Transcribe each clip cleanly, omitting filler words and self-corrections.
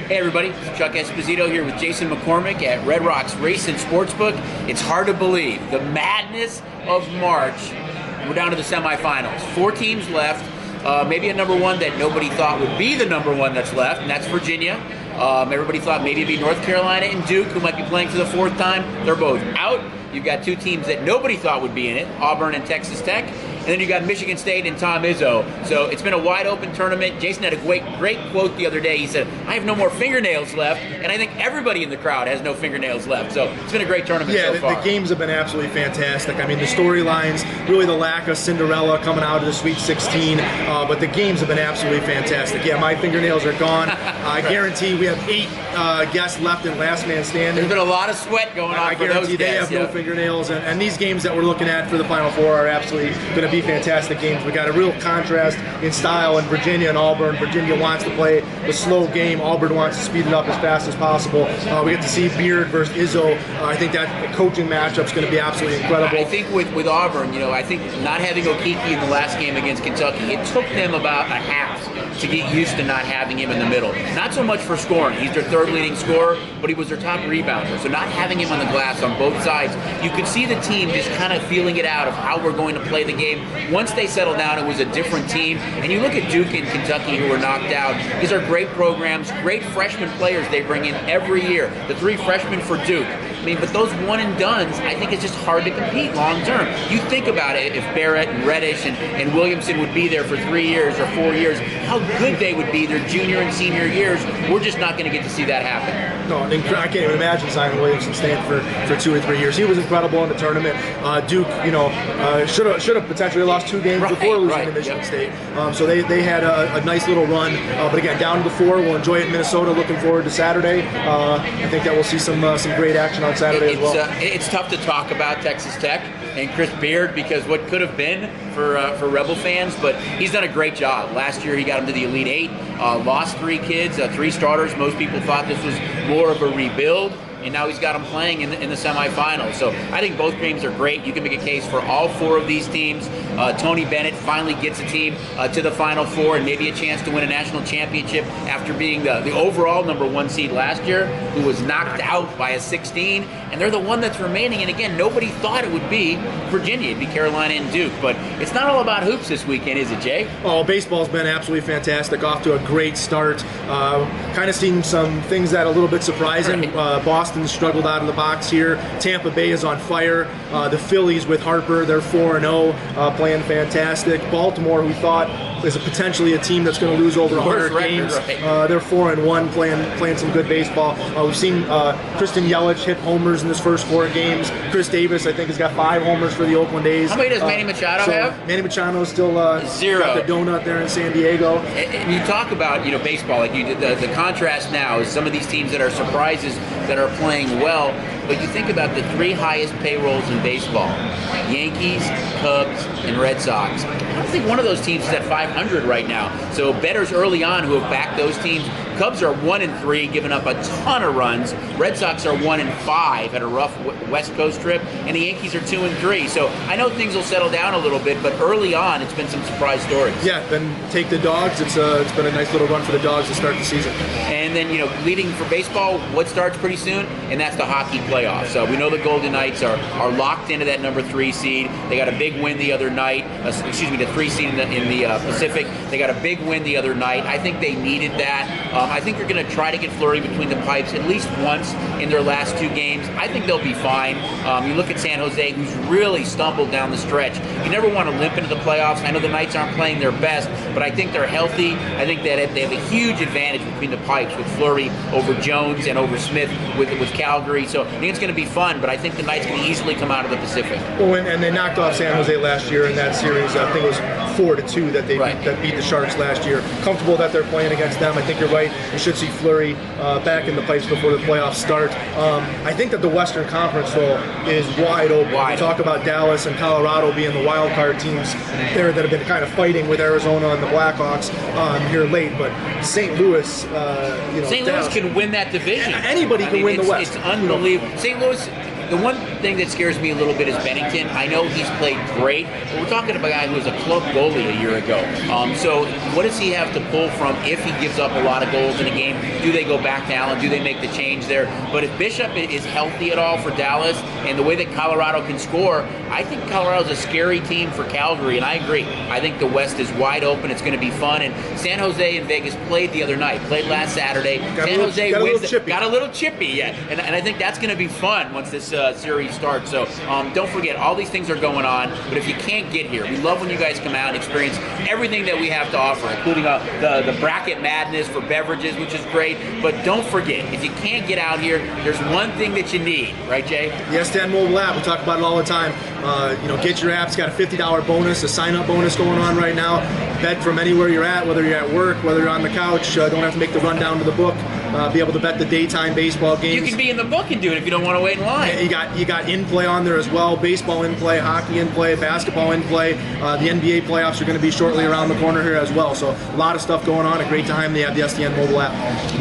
Hey everybody, it's Chuck Esposito here with Jason McCormick at Red Rocks Race and Sportsbook. It's hard to believe, the madness of March. We're down to the semifinals. 4 teams left. Maybe a number one that nobody thought would be the number one that's left, and that's Virginia. Everybody thought maybe it'd be North Carolina and Duke, who might be playing for the 4th time. They're both out. You've got 2 teams that nobody thought would be in it, Auburn and Texas Tech. And then you got Michigan State and Tom Izzo. So it's been a wide open tournament. Jason had a great quote the other day. He said, "I have no more fingernails left," and I think everybody in the crowd has no fingernails left. So it's been a great tournament so far. The games have been absolutely fantastic. I mean, the storylines, really the lack of Cinderella coming out of the Sweet 16, but the games have been absolutely fantastic. Yeah, my fingernails are gone. I guarantee we have 8 guests left in last man standing. There's been a lot of sweat going on for those guys. I guarantee they have no fingernails, and these games that we're looking at for the Final Four are absolutely going to be fantastic games. We got a real contrast in style in Virginia and Auburn. Virginia wants to play the slow game. Auburn wants to speed it up as fast as possible. We get to see Beard versus Izzo. I think that coaching matchup is going to be absolutely incredible. I think with Auburn, I think not having Okiki in the last game against Kentucky, it took them about a half to get used to not having him in the middle. Not so much for scoring. He's their 3rd leading scorer, but he was their top rebounder. So not having him on the glass on both sides, you could see the team just kind of feeling it out of how we're going to play the game. Once they settled down, it was a different team. And you look at Duke and Kentucky, who were knocked out. These are great programs, great freshman players they bring in every year. The 3 freshmen for Duke. I mean, but those one and dones, I think it's just hard to compete long term. You think about it, if Barrett and Reddish and Williamson would be there for 3 years or 4 years, how good they would be their junior and senior years. We're just not going to get to see that happen. No, I can't even imagine Zion Williamson staying for 2 or 3 years. He was incredible in the tournament. Duke, should have potentially lost 2 games before losing to Michigan State. So they had a nice little run. But again, down to the 4. We'll enjoy it in Minnesota. Looking forward to Saturday. I think that we'll see some great action on Saturday as well. It's tough to talk about Texas Tech and Chris Beard because what could have been for Rebel fans, but he's done a great job. Last year he got him to the Elite 8, lost 3 kids, 3 starters. Most people thought this was more of a rebuild, and now he's got them playing in the semifinals. So I think both games are great. You can make a case for all 4 of these teams. Tony Bennett finally gets a team to the Final Four and maybe a chance to win a national championship after being the overall number 1 seed last year, who was knocked out by a 16. And they're the one that's remaining. And again, nobody thought it would be Virginia. It'd be Carolina and Duke. But it's not all about hoops this weekend, is it, Jay? Oh, baseball's been absolutely fantastic. Off to a great start. Kind of seeing some things that are a little bit surprising. Right. Boston struggled out of the box here. Tampa Bay is on fire. The Phillies with Harper, they're 4-0, playing fantastic. Baltimore, who thought is potentially a team that's going to lose over 100 games. Right. They're 4-1, playing some good baseball. We've seen Kristen Yelich hit homers in his first 4 games. Chris Davis, I think, has got 5 homers for the Oakland A's. How many does Manny Machado have? Manny Machado still 0. Got the donut there in San Diego. And you talk about baseball, like you did. The contrast now is some of these teams that are surprises that are playing well. But you think about the 3 highest payrolls in baseball: Yankees, Cubs, and Red Sox. I don't think one of those teams is at 500 right now. So bettors early on who have backed those teams. Cubs are 1-3, giving up a ton of runs. Red Sox are 1-5 at a rough West Coast trip, and the Yankees are 2-3. So I know things will settle down a little bit, but early on, it's been some surprise stories. Yeah, then take the Dogs. It's been a nice little run for the Dogs to start the season. And then leading for baseball, what starts pretty soon, and that's the hockey playoffs. So we know the Golden Knights are locked into that number 3 seed. They got a big win the other night. The 3 seed in the Pacific. They got a big win the other night. I think they needed that. I think they're going to try to get Fleury between the pipes at least once in their last 2 games. I think they'll be fine. You look at San Jose, who's really stumbled down the stretch. You never want to limp into the playoffs. I know the Knights aren't playing their best, but I think they're healthy. I think that they have a huge advantage between the pipes with Fleury over Jones and over Smith with Calgary. So I think it's going to be fun, but I think the Knights can easily come out of the Pacific. Well, and they knocked off San Jose last year in that series. I think it was 4-2 that they beat the Sharks last year. Comfortable that they're playing against them. I think you're right. You should see Fleury back in the pipes before the playoffs start. I think that the Western Conference, though, is wide open. We talk about Dallas and Colorado being the wild card teams there that have been kind of fighting with Arizona and the Blackhawks here late, but St. Louis, St. Louis can win that division. Anybody can win the West. It's unbelievable. St. Louis, the one thing that scares me a little bit is Bennington. I know he's played great, but we're talking about a guy who was a club goalie a year ago. So what does he have to pull from if he gives up a lot of goals in a game? Do they go back to Allen? Do they make the change there? But if Bishop is healthy at all for Dallas, and the way that Colorado can score, I think Colorado's a scary team for Calgary, and I agree. I think the West is wide open. It's going to be fun. And San Jose and Vegas played the other night, played last Saturday. San Jose wins. Got a little chippy, yeah. And I think that's going to be fun once this series starts. So don't forget, all these things are going on. But if you can't get here, we love when you guys come out and experience everything that we have to offer, including the bracket madness for beverages, which is great. But don't forget, if you can't get out here, there's one thing that you need, right, Jay? The STN mobile app. We talk about it all the time. Get your app. It's got a $50 bonus, a sign-up bonus going on right now. Bet from anywhere you're at, whether you're at work, whether you're on the couch. Don't have to make the run down to the book. Be able to bet the daytime baseball games. You can be in the book and do it if you don't want to wait in line. You got in play on there as well. Baseball in play, hockey in play, basketball in play. The NBA playoffs are going to be shortly around the corner here as well. So a lot of stuff going on. A great time. They have the STN mobile app.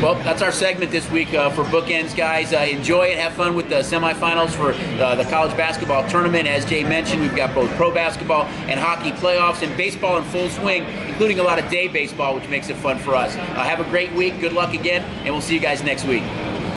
Well, that's our segment this week for Bookends, guys. Enjoy it. Have fun with the semifinals for the college basketball tournament. As Jay mentioned, we've got both pro basketball and hockey playoffs, and baseball in full swing, including a lot of day baseball, which makes it fun for us. Have a great week. Good luck again, and we'll see you guys next week.